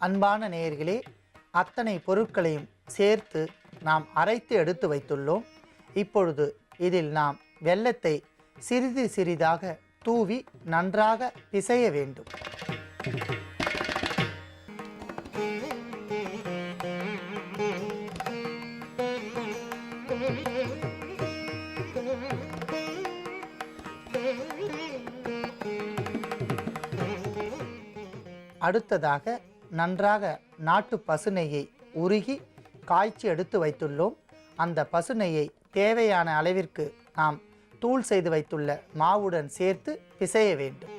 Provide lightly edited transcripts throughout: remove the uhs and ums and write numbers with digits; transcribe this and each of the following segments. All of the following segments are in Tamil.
அன்பான நேயர்களே, அத்தனை பொருட்களையும் சேர்த்து நாம் அரைத்து எடுத்து வைத்துள்ளோம். இப்பொழுது இதில் நாம் வெல்லத்தை சிறிது சிறிதாக தூவி நன்றாக பிசைய வேண்டும். அடுத்ததாக நன்றாக நாட்டு பசுநெய்யை உருகி காய்ச்சி எடுத்து வைத்துள்ளோம். அந்த பசுநெய்யை தேவையான அளவிற்கு நாம் தூள் செய்து வைத்துள்ள மாவுடன் சேர்த்து பிசைய வேண்டும்.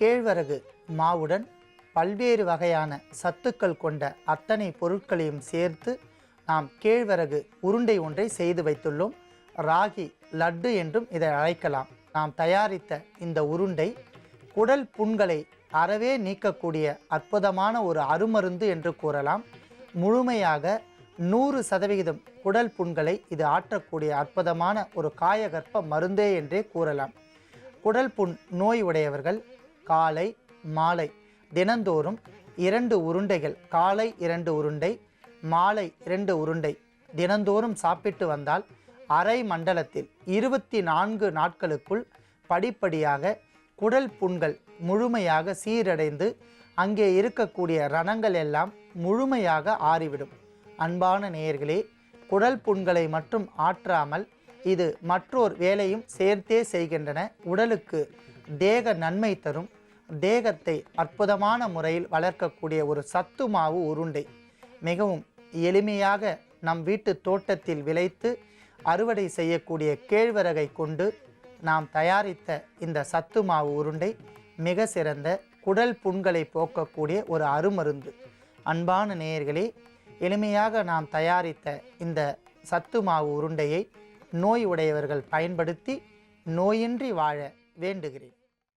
கேழ்வரகு மாவுடன் பல்வேறு வகையான சத்துக்கள் கொண்ட அத்தனை பொருட்களையும் சேர்த்து நாம் கேழ்வரகு உருண்டை ஒன்றை செய்து வைத்துள்ளோம். ராகி லட்டு என்றும் இதை அழைக்கலாம். நாம் தயாரித்த இந்த உருண்டை குடல் புண்களை அறவே நீக்கக்கூடிய அற்புதமான ஒரு அருமருந்து என்று கூறலாம். முழுமையாக 100% குடல் புண்களை இது ஆற்றக்கூடிய அற்புதமான ஒரு காயகற்ப மருந்தே என்றே கூறலாம். குடல் புண் நோய் உடையவர்கள் காலை மாலை தினந்தோறும் 2 உருண்டைகள், காலை 2 உருண்டை, மாலை 2 உருண்டை தினந்தோறும் சாப்பிட்டு வந்தால் அரை மண்டலத்தில் 24 நாட்களுக்குள் படிப்படியாக குடல் புண்கள் முழுமையாக சீரடைந்து அங்கே இருக்கக்கூடிய ரணங்கள் எல்லாம் முழுமையாக ஆறிவிடும். அன்பான நேயர்களே, குடல் புண்களை மட்டும் ஆற்றாமல் இது மற்றொரு வேலையும் சேர்த்தே செய்கின்றன. உடலுக்கு தேக நன்மை தரும், தேகத்தை அற்புதமான முறையில் வளர்க்கக்கூடிய ஒரு சத்து மாவு உருண்டை மிகவும் எளிமையாக நம் வீட்டு தோட்டத்தில் விளைத்து அறுவடை செய்யக்கூடிய கேழ்வரகை கொண்டு நாம் தயாரித்த இந்த சத்து மாவு உருண்டை மிக சிறந்த குடல் புண்களை போக்கக்கூடிய ஒரு அருமருந்து. அன்பான நேயர்களே, எளிமையாக நாம் தயாரித்த இந்த சத்து மாவு உருண்டையை நோய் உடையவர்கள் பயன்படுத்தி நோயின்றி வாழ வேண்டுகிறேன்.